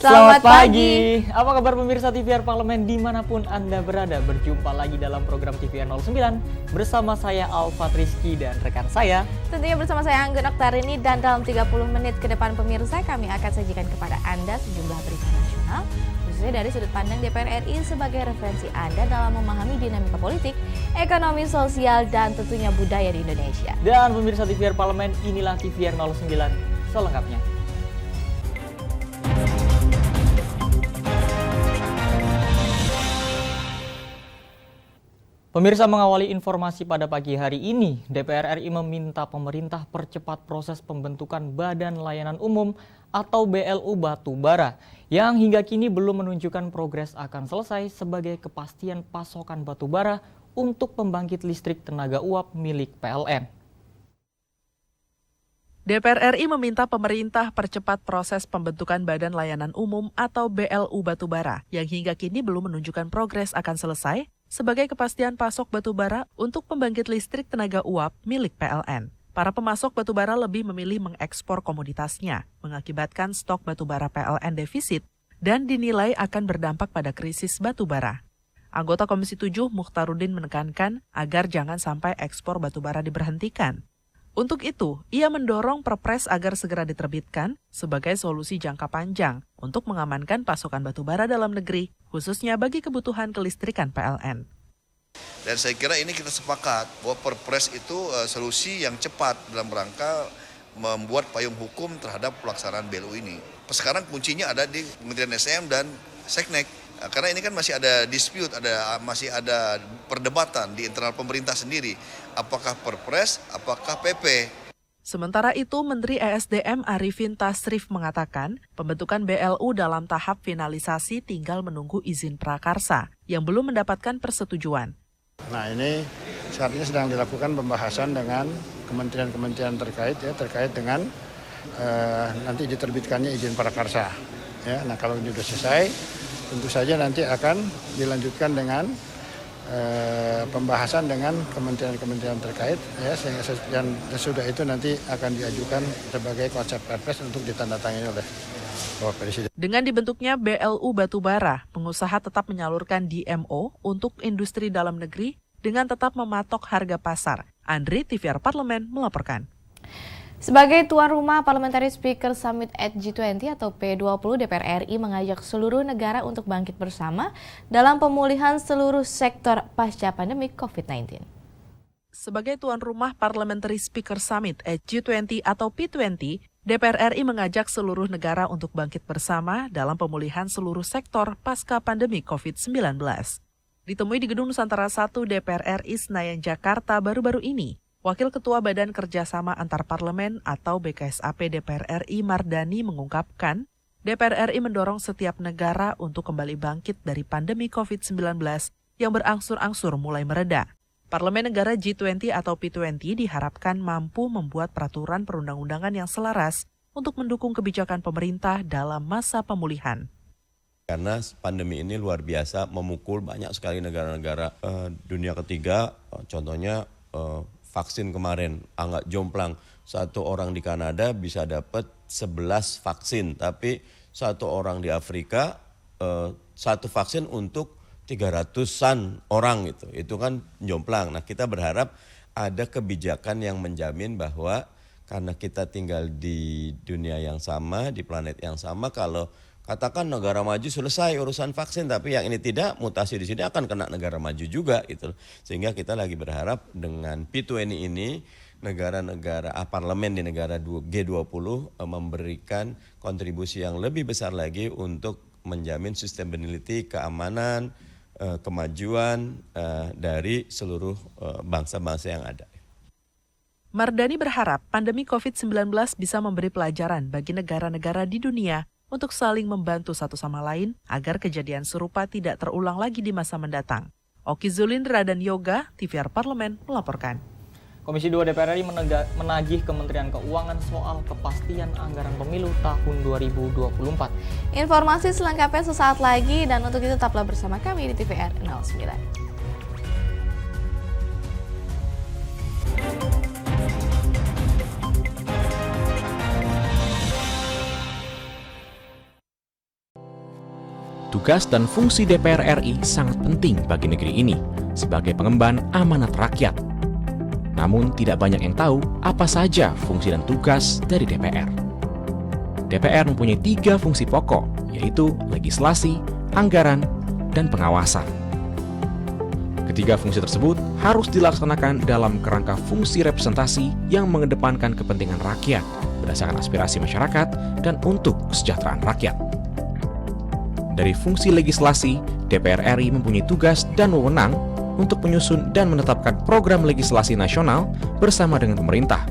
Selamat pagi. Apa kabar pemirsa TVR Parlemen dimanapun Anda berada? Berjumpa lagi dalam program TVR 09 bersama saya Alfat Rizky dan rekan saya. Tentunya bersama saya Anggun Oktarini, dan dalam 30 menit ke depan pemirsa kami akan sajikan kepada Anda sejumlah berita nasional khususnya dari sudut pandang DPR RI sebagai referensi Anda dalam memahami dinamika politik, ekonomi, sosial, dan tentunya budaya di Indonesia. Dan pemirsa TVR Parlemen, inilah TVR 09 selengkapnya. Pemirsa, mengawali informasi pada pagi hari ini, DPR RI meminta pemerintah percepat proses pembentukan Badan Layanan Umum atau BLU Batubara yang hingga kini belum menunjukkan progres akan selesai sebagai kepastian pasokan batubara untuk pembangkit listrik tenaga uap milik PLN. DPR RI meminta pemerintah percepat proses pembentukan Badan Layanan Umum atau BLU Batubara yang hingga kini belum menunjukkan progres akan selesai sebagai kepastian pasok batubara untuk pembangkit listrik tenaga uap milik PLN. Para pemasok batubara lebih memilih mengekspor komoditasnya, mengakibatkan stok batubara PLN defisit dan dinilai akan berdampak pada krisis batubara. Anggota Komisi 7 Mukhtaruddin menekankan agar jangan sampai ekspor batubara diberhentikan. Untuk itu, ia mendorong Perpres agar segera diterbitkan sebagai solusi jangka panjang untuk mengamankan pasokan batubara dalam negeri, khususnya bagi kebutuhan kelistrikan PLN. Dan saya kira ini kita sepakat bahwa Perpres itu solusi yang cepat dalam rangka membuat payung hukum terhadap pelaksanaan BLU ini. Sekarang kuncinya ada di Kementerian SDM dan Seknek. Karena ini kan masih ada dispute, masih ada perdebatan di internal pemerintah sendiri. Apakah Perpres, apakah PP? Sementara itu, Menteri ESDM Arifin Tasrif mengatakan pembentukan BLU dalam tahap finalisasi tinggal menunggu izin prakarsa yang belum mendapatkan persetujuan. Nah, ini saat ini sedang dilakukan pembahasan dengan kementerian-kementerian terkait dengan nanti diterbitkannya izin prakarsa. Ya, nah kalau ini sudah selesai, tentu saja nanti akan dilanjutkan dengan pembahasan dengan kementerian-kementerian terkait, ya, dan sesudah itu nanti akan diajukan sebagai konsep Perpres untuk ditandatangani oleh Bapak Presiden. Dengan dibentuknya BLU Batubara, pengusaha tetap menyalurkan DMO untuk industri dalam negeri dengan tetap mematok harga pasar. Andri, TVR Parlemen, melaporkan. Sebagai tuan rumah Parliamentary Speaker Summit at G20 atau P20, DPR RI mengajak seluruh negara untuk bangkit bersama dalam pemulihan seluruh sektor pasca pandemi COVID-19. Sebagai tuan rumah Parliamentary Speaker Summit at G20 atau P20, DPR RI mengajak seluruh negara untuk bangkit bersama dalam pemulihan seluruh sektor pasca pandemi COVID-19. Ditemui di Gedung Nusantara 1 DPR RI Senayan, Jakarta baru-baru ini, Wakil Ketua Badan Kerjasama Antar Parlemen atau BKSAP DPR RI Mardani mengungkapkan, DPR RI mendorong setiap negara untuk kembali bangkit dari pandemi COVID-19 yang berangsur-angsur mulai mereda. Parlemen negara G20 atau P20 diharapkan mampu membuat peraturan perundang-undangan yang selaras untuk mendukung kebijakan pemerintah dalam masa pemulihan. Karena pandemi ini luar biasa memukul banyak sekali negara-negara dunia ketiga, contohnya vaksin kemarin, anggap jomplang. Satu orang di Kanada bisa dapat 11 vaksin, tapi satu orang di Afrika satu vaksin untuk 300-an orang gitu. Itu kan jomplang. Nah, kita berharap ada kebijakan yang menjamin bahwa karena kita tinggal di dunia yang sama, di planet yang sama, kalau katakan negara maju selesai urusan vaksin, tapi yang ini tidak, mutasi di sini akan kena negara maju juga gitu. Sehingga kita lagi berharap dengan P20 ini negara-negara parlemen di negara G20 memberikan kontribusi yang lebih besar lagi untuk menjamin sustainability, keamanan, kemajuan dari seluruh bangsa-bangsa yang ada. Mardani berharap pandemi COVID-19 bisa memberi pelajaran bagi negara-negara di dunia untuk saling membantu satu sama lain agar kejadian serupa tidak terulang lagi di masa mendatang. Oki Zulindra dan Yoga, TVR Parlemen, melaporkan. Komisi 2 DPR RI menagih Kementerian Keuangan soal kepastian anggaran pemilu tahun 2024. Informasi selengkapnya sesaat lagi, dan untuk itu tetaplah bersama kami di TVR 09. tugas dan fungsi DPR RI sangat penting bagi negeri ini sebagai pengemban amanat rakyat. Namun tidak banyak yang tahu apa saja fungsi dan tugas dari DPR. DPR mempunyai 3 fungsi pokok, yaitu legislasi, anggaran, dan pengawasan. Ketiga fungsi tersebut harus dilaksanakan dalam kerangka fungsi representasi yang mengedepankan kepentingan rakyat berdasarkan aspirasi masyarakat dan untuk kesejahteraan rakyat. Dari fungsi legislasi, DPR RI mempunyai tugas dan wewenang untuk menyusun dan menetapkan program legislasi nasional bersama dengan pemerintah,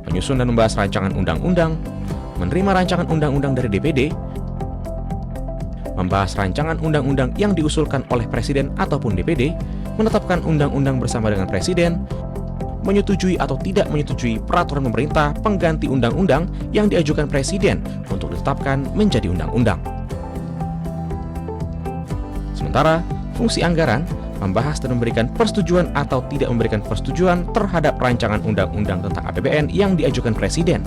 menyusun dan membahas rancangan undang-undang, menerima rancangan undang-undang dari DPD, membahas rancangan undang-undang yang diusulkan oleh Presiden ataupun DPD, menetapkan undang-undang bersama dengan Presiden, menyetujui atau tidak menyetujui peraturan pemerintah pengganti undang-undang yang diajukan Presiden untuk ditetapkan menjadi undang-undang. Sementara, fungsi anggaran membahas dan memberikan persetujuan atau tidak memberikan persetujuan terhadap rancangan undang-undang tentang APBN yang diajukan Presiden,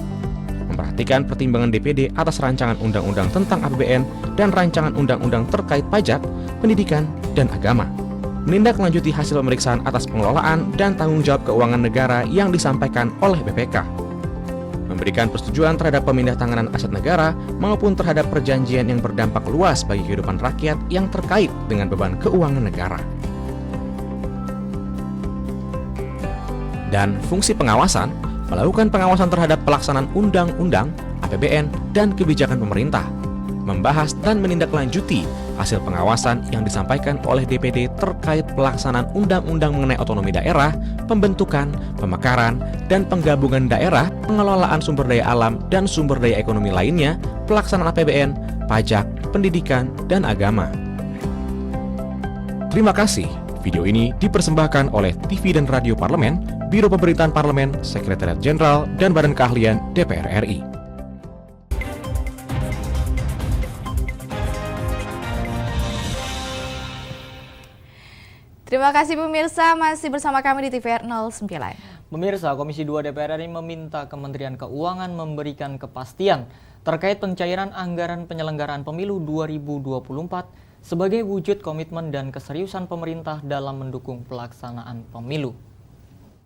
memperhatikan pertimbangan DPD atas rancangan undang-undang tentang APBN dan rancangan undang-undang terkait pajak, pendidikan, dan agama, menindaklanjuti hasil pemeriksaan atas pengelolaan dan tanggung jawab keuangan negara yang disampaikan oleh BPK, memberikan persetujuan terhadap pemindah-tanganan aset negara maupun terhadap perjanjian yang berdampak luas bagi kehidupan rakyat yang terkait dengan beban keuangan negara. Dan fungsi pengawasan melakukan pengawasan terhadap pelaksanaan undang-undang, APBN, dan kebijakan pemerintah, membahas dan menindaklanjuti hasil pengawasan yang disampaikan oleh DPD terkait pelaksanaan undang-undang mengenai otonomi daerah, pembentukan, pemekaran, dan penggabungan daerah, pengelolaan sumber daya alam dan sumber daya ekonomi lainnya, pelaksanaan APBN, pajak, pendidikan, dan agama. Terima kasih. Video ini dipersembahkan oleh TV dan Radio Parlemen, Biro Pemerintahan Parlemen, Sekretariat Jenderal, dan Badan Keahlian DPR RI. Terima kasih pemirsa, masih bersama kami di TVR 09. Pemirsa, Komisi 2 DPR RI meminta Kementerian Keuangan memberikan kepastian terkait pencairan anggaran penyelenggaraan pemilu 2024 sebagai wujud komitmen dan keseriusan pemerintah dalam mendukung pelaksanaan pemilu.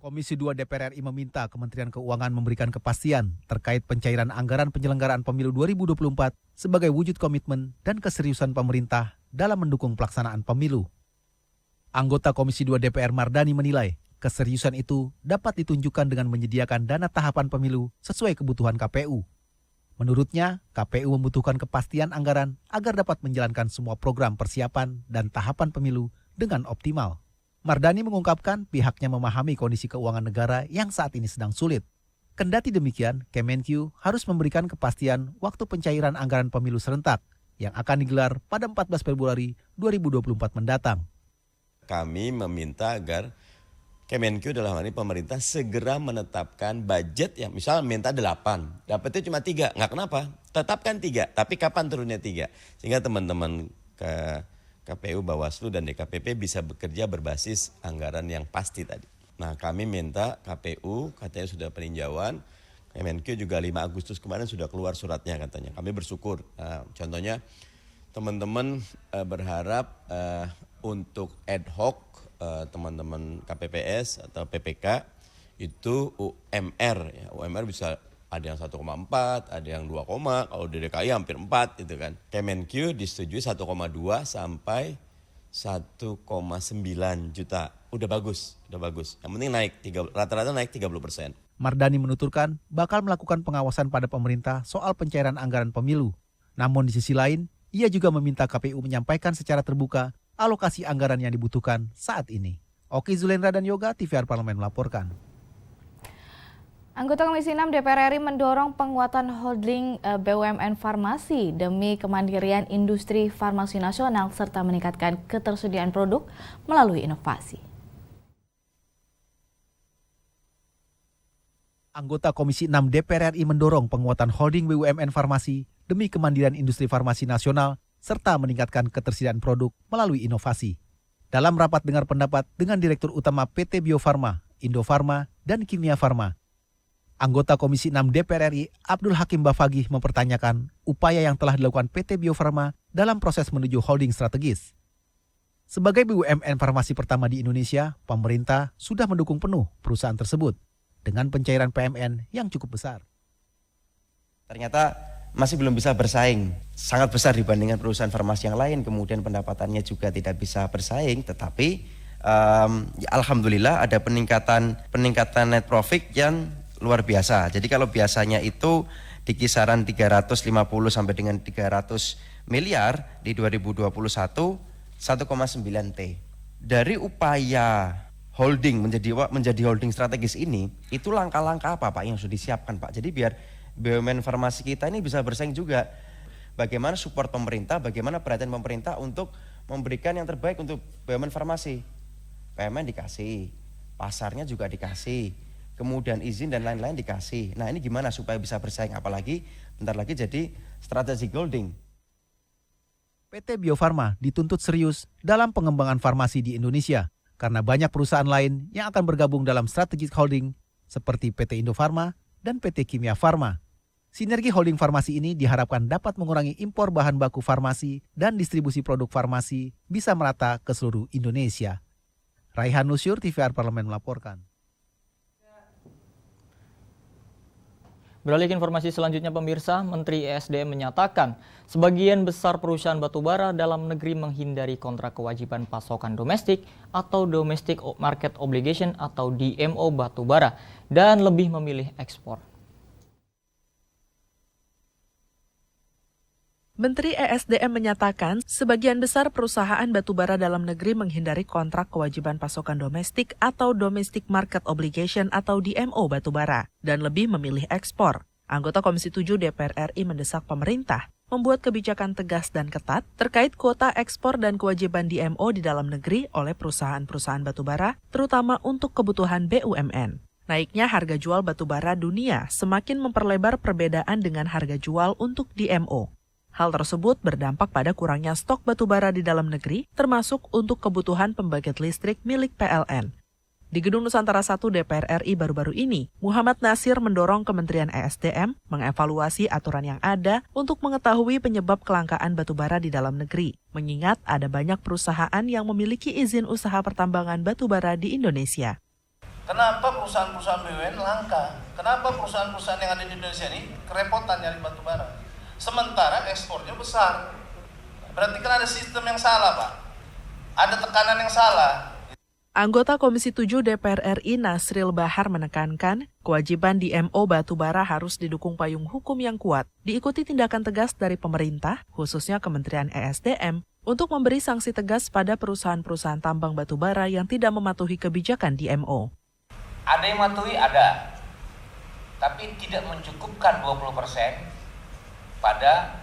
Komisi 2 DPR RI meminta Kementerian Keuangan memberikan kepastian terkait pencairan anggaran penyelenggaraan pemilu 2024 sebagai wujud komitmen dan keseriusan pemerintah dalam mendukung pelaksanaan pemilu. Anggota Komisi 2 DPR Mardani menilai keseriusan itu dapat ditunjukkan dengan menyediakan dana tahapan pemilu sesuai kebutuhan KPU. Menurutnya, KPU membutuhkan kepastian anggaran agar dapat menjalankan semua program persiapan dan tahapan pemilu dengan optimal. Mardani mengungkapkan pihaknya memahami kondisi keuangan negara yang saat ini sedang sulit. Kendati demikian, Kemenq harus memberikan kepastian waktu pencairan anggaran pemilu serentak yang akan digelar pada 14 Februari 2024 mendatang. Kami meminta agar Kemenq dalam hal ini pemerintah segera menetapkan budget yang misal minta 8, dapetnya cuma 3, nggak kenapa, tetapkan 3, tapi kapan turunnya 3? Sehingga teman-teman ke KPU, Bawaslu, dan DKPP bisa bekerja berbasis anggaran yang pasti tadi. Nah, kami minta KPU, katanya sudah peninjauan, Kemenq juga 5 Agustus kemarin sudah keluar suratnya katanya. Kami bersyukur, contohnya teman-teman berharap untuk ad hoc teman-teman KPPS atau PPK itu UMR, ya. UMR bisa ada yang 1,4, ada yang 2, kalau di DKI hampir 4 gitu kan. Kemenq disetujui 1,2 sampai 1,9 juta. Udah bagus. Yang penting naik, rata-rata naik 30%. Mardani menuturkan bakal melakukan pengawasan pada pemerintah soal pencairan anggaran pemilu. Namun di sisi lain, ia juga meminta KPU menyampaikan secara terbuka alokasi anggaran yang dibutuhkan saat ini. Oki Zulendra dan Yoga, TVR Parlemen melaporkan. Anggota Komisi 6 DPR RI mendorong penguatan holding BUMN farmasi demi kemandirian industri farmasi nasional serta meningkatkan ketersediaan produk melalui inovasi. Anggota Komisi 6 DPR RI mendorong penguatan holding BUMN farmasi demi kemandirian industri farmasi nasional serta meningkatkan ketersediaan produk melalui inovasi. Dalam rapat dengar pendapat dengan Direktur Utama PT Bio Farma, Indofarma, dan Kimia Farma, Anggota Komisi 6 DPR RI Abdul Hakim Bafagih mempertanyakan upaya yang telah dilakukan PT Bio Farma dalam proses menuju holding strategis. Sebagai BUMN farmasi pertama di Indonesia, pemerintah sudah mendukung penuh perusahaan tersebut dengan pencairan PMN yang cukup besar. Ternyata masih belum bisa bersaing, sangat besar dibandingkan perusahaan farmasi yang lain, kemudian pendapatannya juga tidak bisa bersaing, tetapi ya alhamdulillah ada peningkatan net profit yang luar biasa. Jadi kalau biasanya itu di kisaran 350 sampai dengan 300 miliar di 2021 1,9 T. Dari upaya holding menjadi holding strategis ini, itu langkah-langkah apa Pak yang sudah disiapkan Pak? Jadi biar BUMN farmasi kita ini bisa bersaing juga. Bagaimana support pemerintah, bagaimana perhatian pemerintah untuk memberikan yang terbaik untuk BUMN farmasi. PMN dikasih, pasarnya juga dikasih, kemudian izin dan lain-lain dikasih. Nah ini gimana supaya bisa bersaing, apalagi bentar lagi jadi strategic holding. PT Bio Farma dituntut serius dalam pengembangan farmasi di Indonesia karena banyak perusahaan lain yang akan bergabung dalam strategic holding seperti PT Indofarma dan PT Kimia Farma. Sinergi holding farmasi ini diharapkan dapat mengurangi impor bahan baku farmasi dan distribusi produk farmasi bisa merata ke seluruh Indonesia. Raihan Nusyur, TVR Parlemen melaporkan. Beralih ke informasi selanjutnya pemirsa, Menteri ESDM menyatakan sebagian besar perusahaan batubara dalam negeri menghindari kontrak kewajiban pasokan domestik atau Domestic Market Obligation atau DMO batubara dan lebih memilih ekspor. Menteri ESDM menyatakan sebagian besar perusahaan batubara dalam negeri menghindari kontrak kewajiban pasokan domestik atau Domestic Market Obligation atau DMO batubara dan lebih memilih ekspor. Anggota Komisi 7 DPR RI mendesak pemerintah membuat kebijakan tegas dan ketat terkait kuota ekspor dan kewajiban DMO di dalam negeri oleh perusahaan-perusahaan batubara, terutama untuk kebutuhan BUMN. Naiknya harga jual batubara dunia semakin memperlebar perbedaan dengan harga jual untuk DMO. Hal tersebut berdampak pada kurangnya stok batubara di dalam negeri, termasuk untuk kebutuhan pembangkit listrik milik PLN. Di Gedung Nusantara 1 DPR RI baru-baru ini, Muhammad Nasir mendorong Kementerian ESDM mengevaluasi aturan yang ada untuk mengetahui penyebab kelangkaan batubara di dalam negeri, mengingat ada banyak perusahaan yang memiliki izin usaha pertambangan batubara di Indonesia. Kenapa perusahaan-perusahaan BUMN langka? Kenapa perusahaan-perusahaan yang ada di Indonesia ini kerepotan nyari batubara? Sementara ekspornya besar. Berarti kan ada sistem yang salah, Pak. Ada tekanan yang salah. Anggota Komisi 7 DPR RI Nasril Bahar menekankan, kewajiban DMO batubara harus didukung payung hukum yang kuat, diikuti tindakan tegas dari pemerintah, khususnya Kementerian ESDM, untuk memberi sanksi tegas pada perusahaan-perusahaan tambang batubara yang tidak mematuhi kebijakan DMO. Ada yang mematuhi, ada. Tapi tidak mencukupkan 20% pada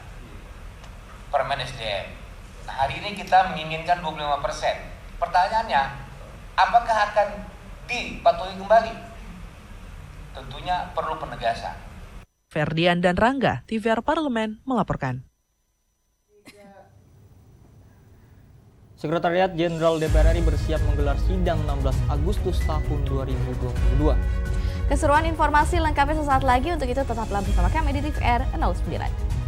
Permen SDM. Nah, hari ini kita menginginkan 25%. Pertanyaannya, apakah akan dipatuhi kembali? Tentunya perlu penegasan. Ferdian dan Rangga, TVR Parlemen melaporkan. Sekretariat Jenderal DPR RI bersiap menggelar sidang 16 Agustus tahun 2022. Keseruan informasi lengkapnya sesaat lagi. Untuk itu tetaplah bersama kami di TVR 09.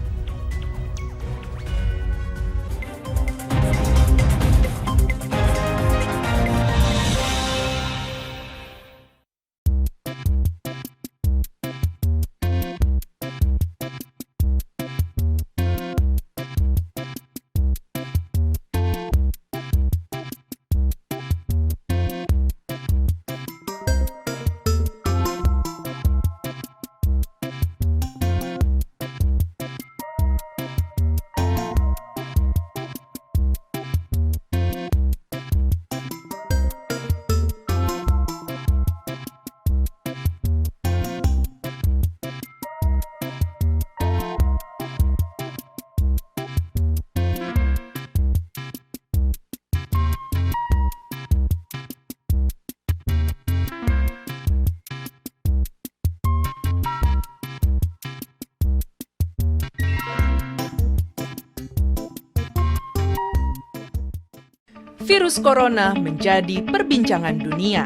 Virus corona menjadi perbincangan dunia.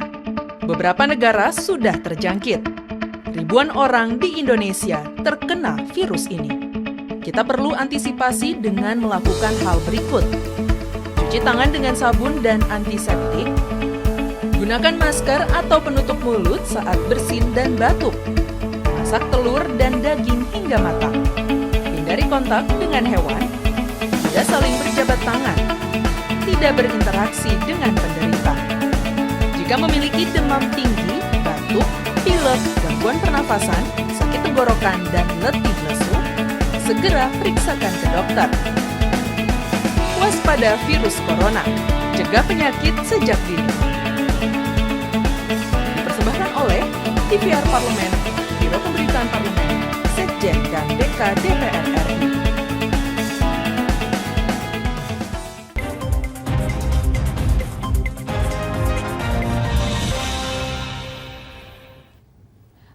Beberapa negara sudah terjangkit. Ribuan orang di Indonesia terkena virus ini. Kita perlu antisipasi dengan melakukan hal berikut. Cuci tangan dengan sabun dan antiseptik. Gunakan masker atau penutup mulut saat bersin dan batuk. Masak telur dan daging hingga matang. Hindari kontak dengan hewan. Tidak saling berjabat tangan. Tidak berinteraksi dengan penderita. Jika memiliki demam tinggi, batuk, pilek, gangguan pernafasan, sakit tenggorokan, dan letih lesu, segera periksakan ke dokter. Waspada virus corona, cegah penyakit sejak dini. Dipersembahkan oleh TVR Parlemen, Biro Pemberitaan Parlemen, Sekjen dan DK DPR RI.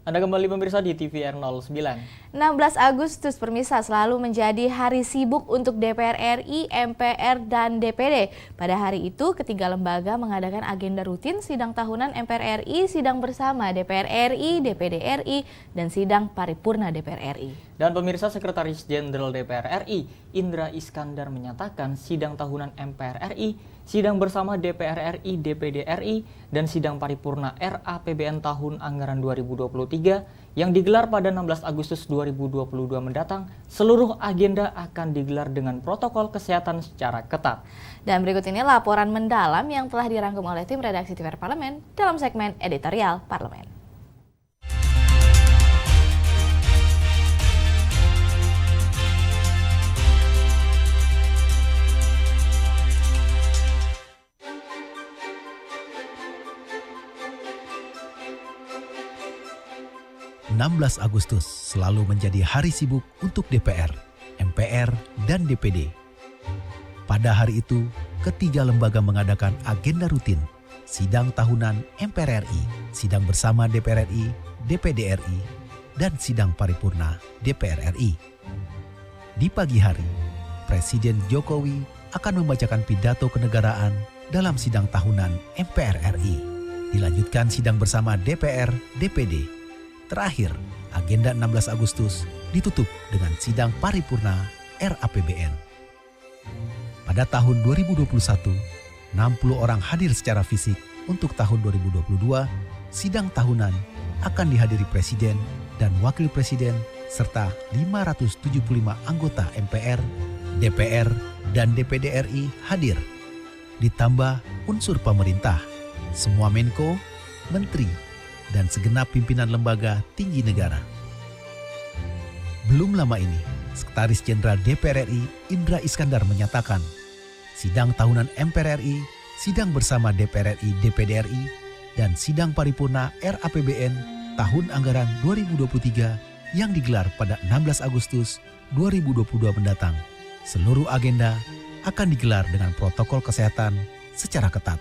Anda kembali pemirsa di TVR 09. 16 Agustus pemirsa selalu menjadi hari sibuk untuk DPR RI, MPR, dan DPD. Pada hari itu, ketiga lembaga mengadakan agenda rutin sidang tahunan MPR RI, sidang bersama DPR RI, DPD RI, dan sidang paripurna DPR RI. Dan pemirsa, Sekretaris Jenderal DPR RI, Indra Iskandar menyatakan sidang tahunan MPR RI, sidang bersama DPR RI, DPD RI, dan sidang paripurna RAPBN tahun anggaran 2023 yang digelar pada 16 Agustus 2022 mendatang, seluruh agenda akan digelar dengan protokol kesehatan secara ketat. Dan berikut ini laporan mendalam yang telah dirangkum oleh tim redaksi TVR Parlemen dalam segmen editorial Parlemen. (16 Agustus selalu menjadi hari sibuk untuk DPR, MPR, dan DPD. Pada hari itu, ketiga lembaga mengadakan agenda rutin, sidang tahunan MPR RI, sidang bersama DPR RI, DPD RI, dan sidang paripurna DPR RI. Di pagi hari, Presiden Jokowi akan membacakan pidato kenegaraan dalam sidang tahunan MPR RI. Dilanjutkan sidang bersama DPR, DPD. Terakhir, agenda 16 Agustus ditutup dengan sidang paripurna RAPBN. Pada tahun 2021, 60 orang hadir secara fisik. Untuk tahun 2022, sidang tahunan akan dihadiri Presiden dan Wakil Presiden serta 575 anggota MPR, DPR, dan DPD RI hadir. Ditambah unsur pemerintah, semua Menko, Menteri, dan segenap pimpinan lembaga tinggi negara. Belum lama ini, Sekretaris Jenderal DPR RI Indra Iskandar menyatakan, sidang tahunan MPR RI, sidang bersama DPR RI, DPD RI, dan sidang paripurna RAPBN tahun anggaran 2023 yang digelar pada 16 Agustus 2022 mendatang. Seluruh agenda akan digelar dengan protokol kesehatan secara ketat.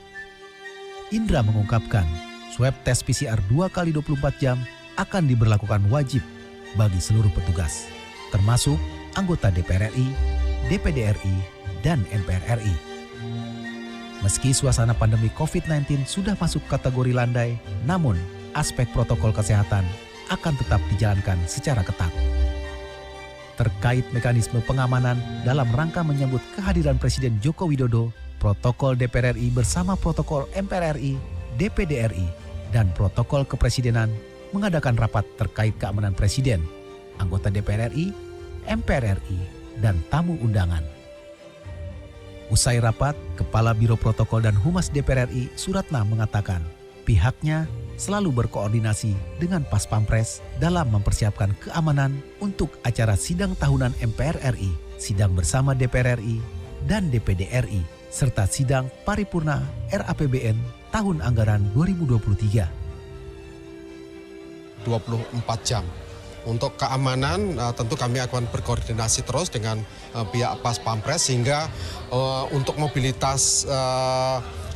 Indra mengungkapkan, swab tes PCR 2 kali 24 jam akan diberlakukan wajib bagi seluruh petugas, termasuk anggota DPR RI, DPD RI, dan MPR RI. Meski suasana pandemi COVID-19 sudah masuk kategori landai, namun aspek protokol kesehatan akan tetap dijalankan secara ketat. Terkait mekanisme pengamanan dalam rangka menyambut kehadiran Presiden Joko Widodo, protokol DPR RI bersama protokol MPR RI, DPD RI, dan protokol kepresidenan mengadakan rapat terkait keamanan Presiden, anggota DPR RI, MPR RI, dan tamu undangan. Usai rapat, Kepala Biro Protokol dan Humas DPR RI, Suratna, mengatakan pihaknya selalu berkoordinasi dengan Pas Pampres dalam mempersiapkan keamanan untuk acara sidang tahunan MPR RI, sidang bersama DPR RI, dan DPD RI, serta sidang paripurna RAPBN tahun anggaran 2023. 24 jam. Untuk keamanan tentu kami akan berkoordinasi terus dengan pihak Pas Pampres sehingga untuk mobilitas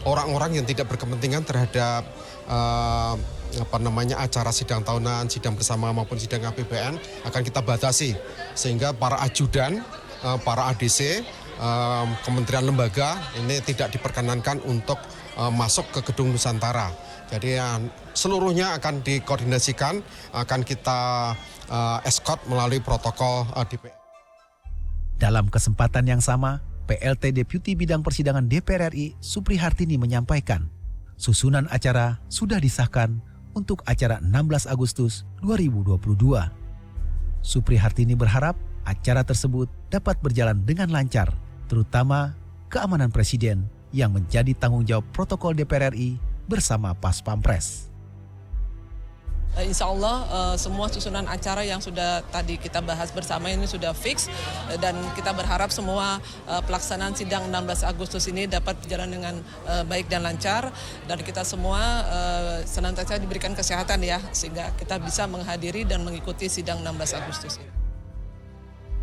orang-orang yang tidak berkepentingan terhadap acara sidang tahunan, sidang bersama maupun sidang APBN akan kita batasi sehingga para ajudan, para ADC, kementerian lembaga ini tidak diperkenankan untuk masuk ke gedung Nusantara. Jadi seluruhnya akan dikoordinasikan, akan kita escort melalui protokol DPR. Dalam kesempatan yang sama, PLT Deputi Bidang Persidangan DPR RI Supri Hartini menyampaikan, susunan acara sudah disahkan untuk acara 16 Agustus 2022. Supri Hartini berharap acara tersebut dapat berjalan dengan lancar, terutama keamanan Presiden yang menjadi tanggung jawab protokol DPR RI bersama Pas Pampres. Insya Allah semua susunan acara yang sudah tadi kita bahas bersama ini sudah fix dan kita berharap semua pelaksanaan sidang 16 Agustus ini dapat berjalan dengan baik dan lancar dan kita semua senantiasa diberikan kesehatan ya sehingga kita bisa menghadiri dan mengikuti sidang 16 Agustus ini.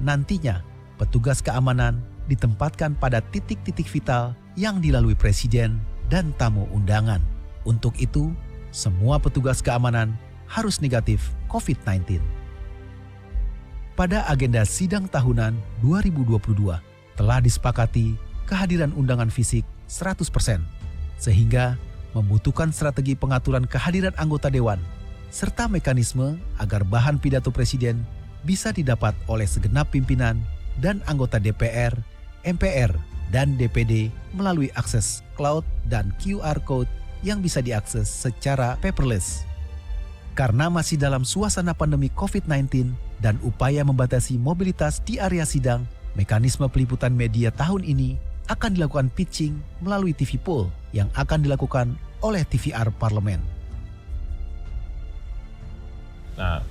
Nantinya, petugas keamanan ditempatkan pada titik-titik vital yang dilalui Presiden dan tamu undangan. Untuk itu, semua petugas keamanan harus negatif COVID-19. Pada agenda sidang tahunan 2022 telah disepakati kehadiran undangan fisik 100%, sehingga membutuhkan strategi pengaturan kehadiran anggota dewan, serta mekanisme agar bahan pidato Presiden bisa didapat oleh segenap pimpinan dan anggota DPR, MPR, dan DPD melalui akses cloud dan QR Code yang bisa diakses secara paperless. Karena masih dalam suasana pandemi COVID-19 dan upaya membatasi mobilitas di area sidang, mekanisme peliputan media tahun ini akan dilakukan pitching melalui TV poll yang akan dilakukan oleh TVR Parlemen. Nah,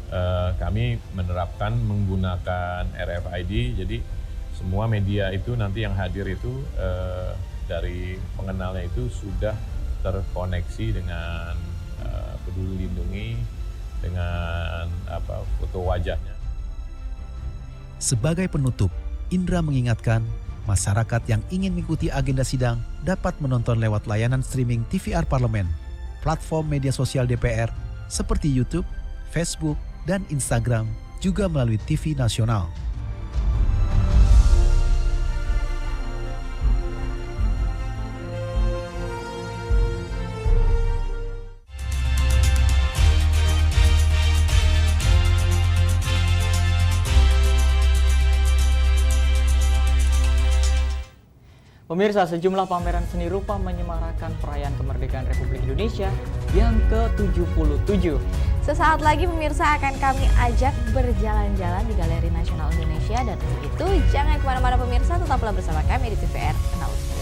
kami menerapkan menggunakan RFID, jadi semua media itu nanti yang hadir itu dari pengenalnya itu sudah terkoneksi dengan Peduli Lindungi dengan foto wajahnya. Sebagai penutup, Indra mengingatkan masyarakat yang ingin mengikuti agenda sidang dapat menonton lewat layanan streaming TVR Parlemen, platform media sosial DPR seperti YouTube, Facebook, dan Instagram, juga melalui TV nasional. Pemirsa, sejumlah pameran seni rupa menyemarakan perayaan kemerdekaan Republik Indonesia yang ke-77. Sesaat lagi pemirsa akan kami ajak berjalan-jalan di Galeri Nasional Indonesia dan untuk itu jangan kemana-mana pemirsa, tetaplah bersama kami di TVR 09.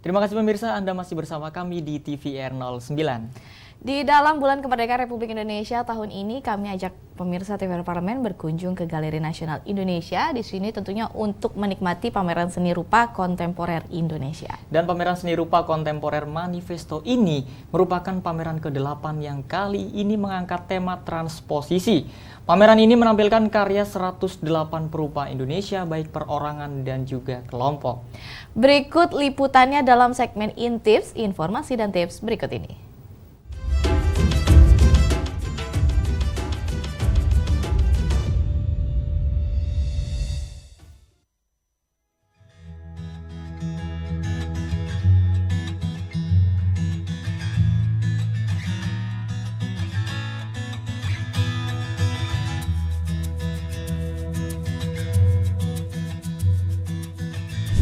Terima kasih pemirsa, Anda masih bersama kami di TVR 09. Di dalam bulan kemerdekaan Republik Indonesia tahun ini, kami ajak pemirsa TVR Parlemen berkunjung ke Galeri Nasional Indonesia. Di sini tentunya untuk menikmati pameran seni rupa kontemporer Indonesia. Dan pameran seni rupa kontemporer Manifesto ini merupakan pameran ke-8 yang kali ini mengangkat tema transposisi. Pameran ini menampilkan karya 108 perupa Indonesia baik perorangan dan juga kelompok. Berikut liputannya dalam segmen Intips, informasi dan tips berikut ini.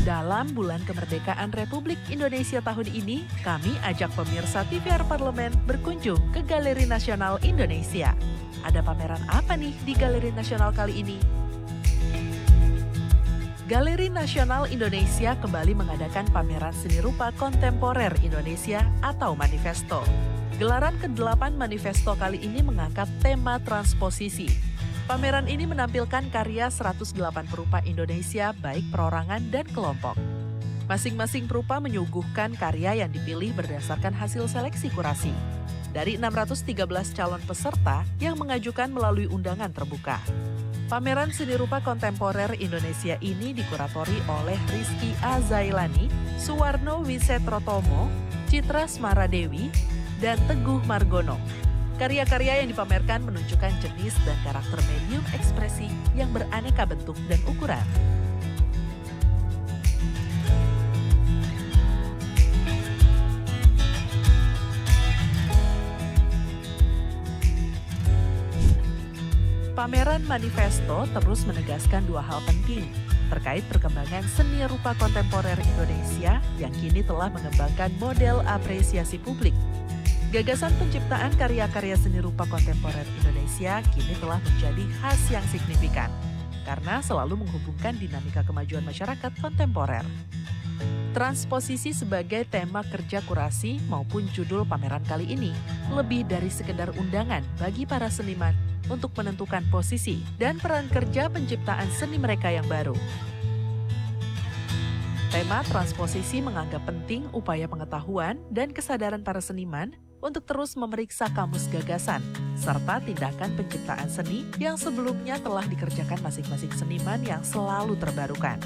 Dalam bulan kemerdekaan Republik Indonesia tahun ini, kami ajak pemirsa TVR Parlemen berkunjung ke Galeri Nasional Indonesia. Ada pameran apa nih di Galeri Nasional kali ini? Galeri Nasional Indonesia kembali mengadakan pameran seni rupa kontemporer Indonesia atau Manifesto. Gelaran ke-8 Manifesto kali ini mengangkat tema transposisi. Pameran ini menampilkan karya 108 perupa Indonesia baik perorangan dan kelompok. Masing-masing perupa menyuguhkan karya yang dipilih berdasarkan hasil seleksi kurasi dari 613 calon peserta yang mengajukan melalui undangan terbuka. Pameran seni rupa kontemporer Indonesia ini dikuratori oleh Rizky Azailani, Suwarno Wisetrotomo, Citra Smaradewi, dan Teguh Margono. Karya-karya yang dipamerkan menunjukkan jenis dan karakter medium ekspresi yang beraneka bentuk dan ukuran. Pameran Manifesto terus menegaskan dua hal penting terkait perkembangan seni rupa kontemporer Indonesia yang kini telah mengembangkan model apresiasi publik. Gagasan penciptaan karya-karya seni rupa kontemporer Indonesia kini telah menjadi khas yang signifikan karena selalu menghubungkan dinamika kemajuan masyarakat kontemporer. Transposisi sebagai tema kerja kurasi maupun judul pameran kali ini lebih dari sekedar undangan bagi para seniman untuk menentukan posisi dan peran kerja penciptaan seni mereka yang baru. Tema transposisi menganggap penting upaya pengetahuan dan kesadaran para seniman untuk terus memeriksa kamus gagasan, serta tindakan penciptaan seni yang sebelumnya telah dikerjakan masing-masing seniman yang selalu terbarukan.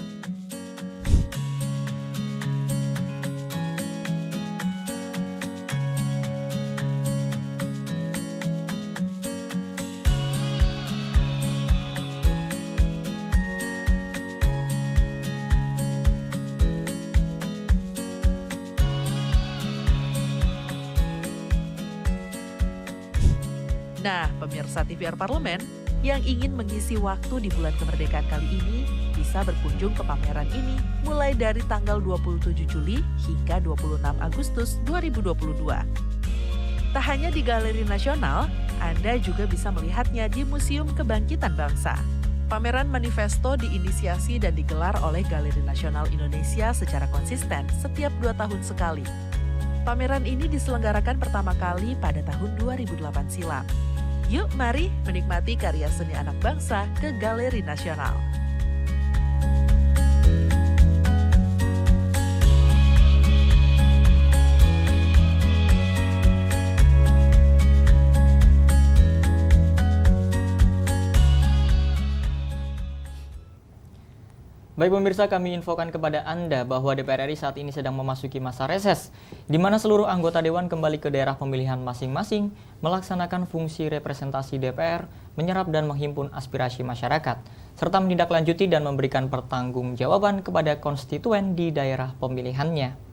Nah, pemirsa TVR Parlemen yang ingin mengisi waktu di bulan kemerdekaan kali ini bisa berkunjung ke pameran ini mulai dari tanggal 27 Juli hingga 26 Agustus 2022. Tak hanya di Galeri Nasional, Anda juga bisa melihatnya di Museum Kebangkitan Bangsa. Pameran Manifesto diinisiasi dan digelar oleh Galeri Nasional Indonesia secara konsisten setiap 2 tahun sekali. Pameran ini diselenggarakan pertama kali pada tahun 2008 silam. Yuk mari menikmati karya seni anak bangsa ke Galeri Nasional. Baik pemirsa, kami infokan kepada Anda bahwa DPR RI saat ini sedang memasuki masa reses, di mana seluruh anggota Dewan kembali ke daerah pemilihan masing-masing, melaksanakan fungsi representasi DPR, menyerap dan menghimpun aspirasi masyarakat, serta menindaklanjuti dan memberikan pertanggungjawaban kepada konstituen di daerah pemilihannya.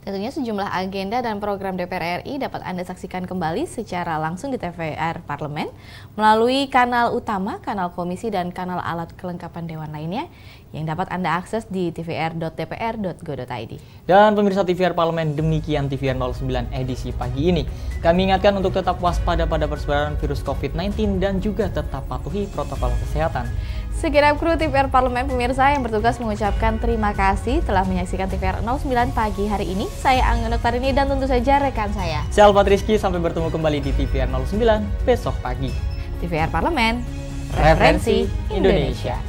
Tentunya sejumlah agenda dan program DPR RI dapat Anda saksikan kembali secara langsung di TVR Parlemen melalui kanal utama, kanal komisi, dan kanal alat kelengkapan Dewan lainnya yang dapat Anda akses di tvr.dpr.go.id. Dan pemirsa TVR Parlemen, demikian TVR 09 edisi pagi ini. Kami ingatkan untuk tetap waspada pada persebaran virus COVID-19 dan juga tetap patuhi protokol kesehatan. Segenap kru TVR Parlemen pemirsa yang bertugas mengucapkan terima kasih telah menyaksikan TVR 09 pagi hari ini. Saya Anggun Oktarini dan tentu saja rekan saya. Saya Alfat Rizky, sampai bertemu kembali di TVR 09 besok pagi. TVR Parlemen, referensi Indonesia.